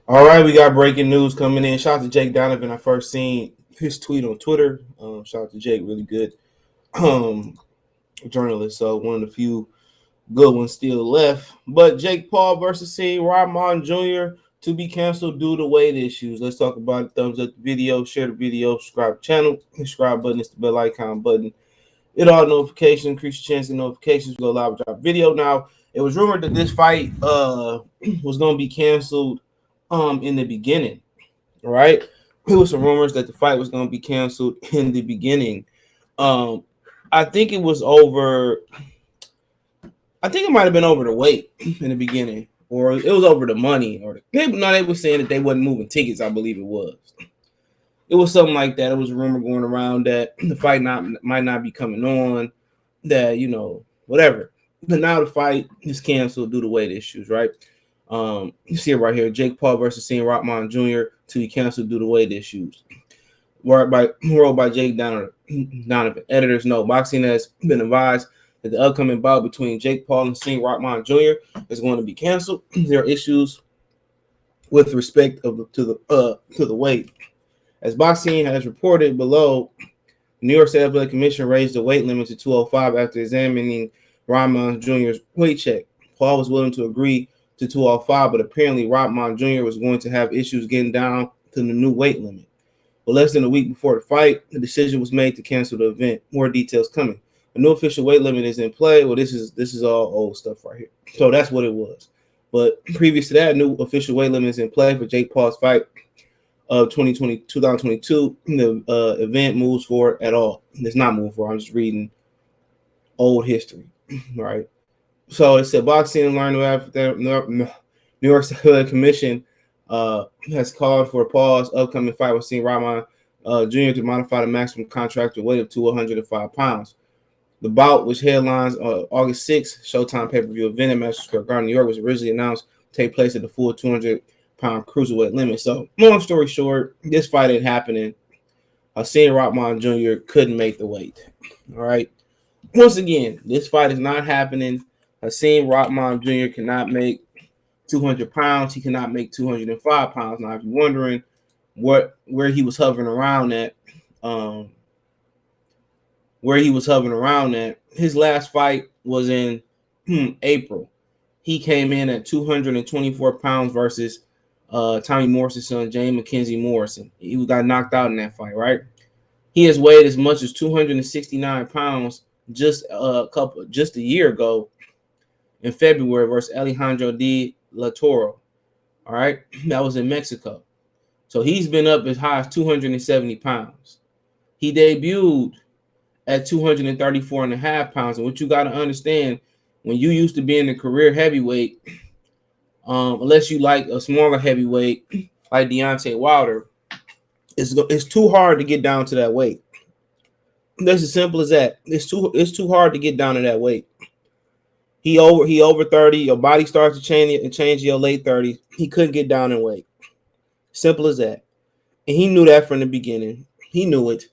All right, we got breaking news coming in. Shout out to Jake Donovan. I first seen his tweet on Twitter. Shout out to Jake, really good um, journalist. So one of the few good ones still left. But Jake Paul versus Rahman Jr. to be canceled due to weight issues. Let's talk about it. Thumbs up the video, share the video, subscribe to the channel. Subscribe button is the bell icon button. Hit all notifications, increase your chance of notifications. Go live, drop video. Now, it was rumored that this fight was going to be canceled in the beginning, right? There was some rumors that the fight was going to be canceled in the beginning. Um, I think it was over. I think it might have been over the weight in the beginning, or it was over the money, or they were saying that they wasn't moving tickets. I believe it was. It was something like that. It was a rumor going around that the fight might not be coming on. That whatever. But now the fight is canceled due to weight issues, right? You see it right here. Jake Paul versus Rahman Jr. to be canceled due to weight issues. Wrote by Jake Donovan. Editors note: boxing has been advised that the upcoming bout between Jake Paul and Rahman Jr. is going to be canceled. There are issues with respect to the weight. As boxing has reported below, the New York State Athletic Commission raised the weight limit to 205 after examining Rahman Jr.'s weight check. Paul was willing to agree to 205, but apparently Rahman Jr. was going to have issues getting down to the new weight limit. But less than a week before the fight, the decision was made to cancel the event. More details coming. A new official weight limit is in play. Well, this is all old stuff right here. So that's what it was. But previous to that, new official weight limit is in play for Jake Paul's fight of 2022. The event moves forward at all. It's not moving forward. I'm just reading old history, right? So it said boxing learned after New York State Commission has called for Paul's upcoming fight with Rahman Jr. to modify the maximum contracted weight up to 105 pounds. The bout, which headlines August 6th Showtime pay-per-view event at Madison Square Garden, New York, was originally announced to take place at the full 200-pound cruiserweight limit. So, long story short, this fight ain't happening. Hasim Rahman Jr. couldn't make the weight. All right. Once again, this fight is not happening. Hasim Rahman Jr. cannot make 200 pounds. He cannot make 205 pounds. Now, if you're wondering where he was hovering around at, his last fight was in April. He came in at 224 pounds versus Tommy Morrison's son, James Mackenzie Morrison. He got knocked out in that fight, right? He has weighed as much as 269 pounds just a year ago in February versus Alejandro de La Toro. All right, that was in Mexico. So he's been up as high as 270 pounds. He debuted at 234 and a half pounds. And what you got to understand, when you used to be in the career heavyweight, unless you like a smaller heavyweight like Deontay Wilder, it's too hard to get down to that weight. That's as simple as that. It's too hard to get down to that weight. He over 30. Your body starts to change your late 30s. He couldn't get down in weight. Simple as that. And he knew that from the beginning. He knew it.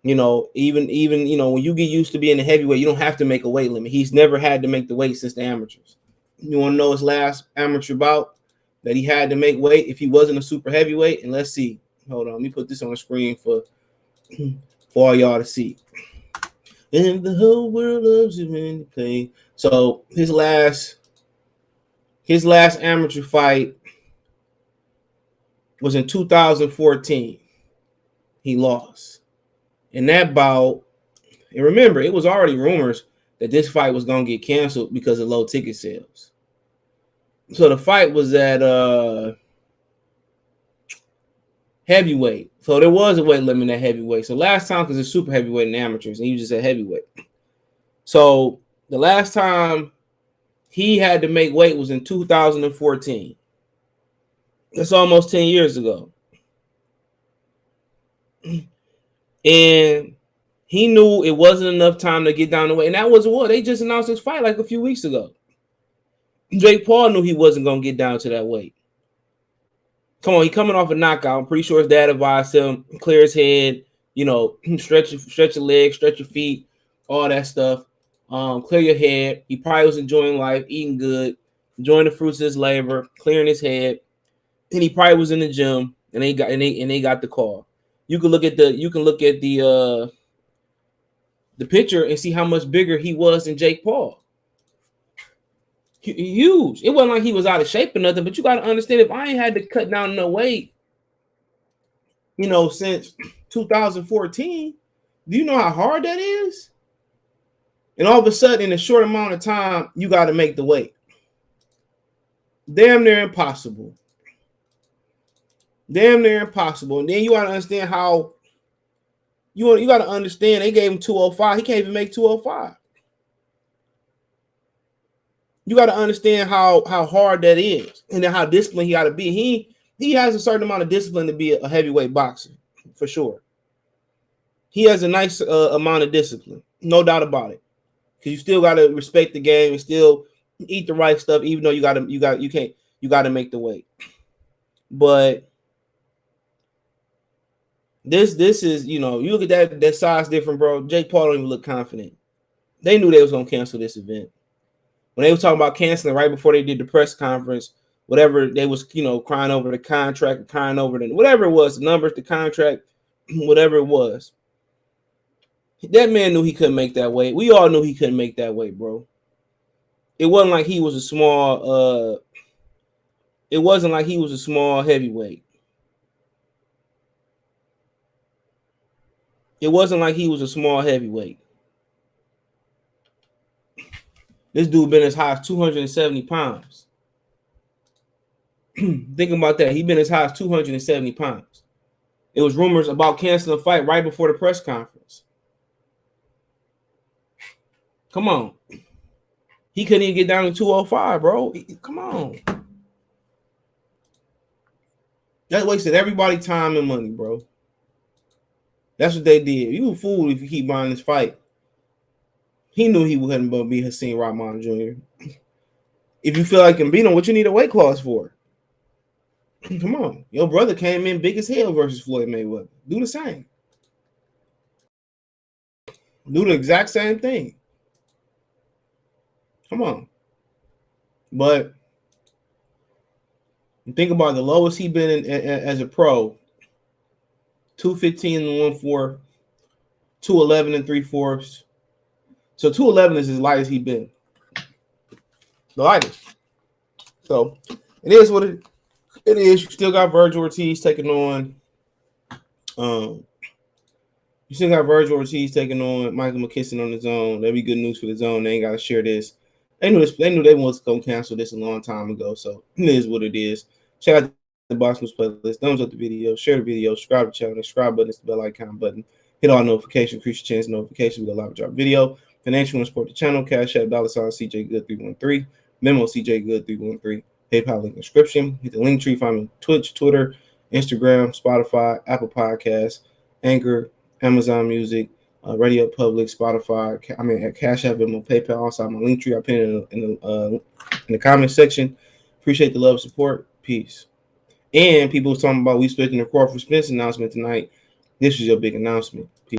Even when you get used to being a heavyweight, you don't have to make a weight limit. He's never had to make the weight since the amateurs. You want to know his last amateur bout that he had to make weight if he wasn't a super heavyweight? And let's see. Hold on, let me put this on the screen for all y'all to see. And the whole world loves you when you play. So his last amateur fight was in 2014. He lost. In that bout, and remember, it was already rumors that this fight was going to get canceled because of low ticket sales. So the fight was at heavyweight. So there was a weight limit at heavyweight. So last time, because it's super heavyweight and amateurs, and he was just at heavyweight. So the last time he had to make weight was in 2014. That's almost 10 years ago. And he knew it wasn't enough time to get down the weight. And that was what? They just announced his fight like a few weeks ago. Jake Paul knew he wasn't going to get down to that weight. Come on, he coming off a knockout. I'm pretty sure his dad advised him, clear his head, stretch your legs, stretch your feet, all that stuff. Clear your head. He probably was enjoying life, eating good, enjoying the fruits of his labor, clearing his head. and he probably was in the gym, and they got the call. You can look at the picture and see how much bigger he was than Jake Paul. Huge. It wasn't like he was out of shape or nothing, but you got to understand, if I ain't had to cut down no weight, since 2014, do you know how hard that is? And all of a sudden, in a short amount of time, you got to make the weight. Damn near impossible. Damn near impossible. And then you got to understand how you got to understand they gave him 205. He can't even make 205. You got to understand how hard that is, and then how disciplined he got to be. He has a certain amount of discipline to be a heavyweight boxer, for sure. He has a nice amount of discipline, no doubt about it. Because you still got to respect the game and still eat the right stuff, even though you got to make the weight. But this is, you look at that size different, bro. Jake Paul don't even look confident. They knew they was gonna cancel this event. When they were talking about canceling right before they did the press conference, whatever they was, crying over the contract, crying over whatever it was, the numbers, the contract, whatever it was. That man knew he couldn't make that weight. We all knew he couldn't make that weight, bro. It wasn't like he was a small. It wasn't like he was a small heavyweight. It wasn't like he was a small heavyweight. This dude been as high as 270 pounds. Think about that. He been as high as 270 pounds. It was rumors about canceling the fight right before the press conference. Come on. He couldn't even get down to 205, bro. Come on. That wasted everybody's time and money, bro. That's what they did. You a fool if you keep buying this fight. He knew he wasn't going to be Hasim Rahman Jr. If you feel like you can beat him, what you need a weight class for? Come on. Your brother came in big as hell versus Floyd Mayweather. Do the same. Do the exact same thing. Come on. But think about the lowest he been in as a pro. 215 and 1/4, 211 and 3/4. So 211 is as light as he been. The lightest. So it is what it is. You still got Virgil Ortiz taking on. You still got Virgil Ortiz taking on Michael McKisson on the zone. That'd be good news for the zone. They ain't got to share this. They knew this. They knew they was gonna cancel this a long time ago. So it is what it is. Check out the Box News playlist. Thumbs up the video. Share the video. Subscribe to the channel. The subscribe button is the bell icon button. Hit all notifications. Increase your chance of notifications. We go live drop video. Financial and support the channel. Cash App $ CJ Good 313. Memo CJ Good 313. PayPal link description. Hit the link tree. Find me on Twitch, Twitter, Instagram, Spotify, Apple Podcasts, Anchor, Amazon Music, Radio Public, Spotify. At Cash App, Venmo, PayPal. Also, my link tree. I pin it in the comment section. Appreciate the love and support. Peace. And people was talking about we expecting a Crawford Spence announcement tonight. This was your big announcement. Peace.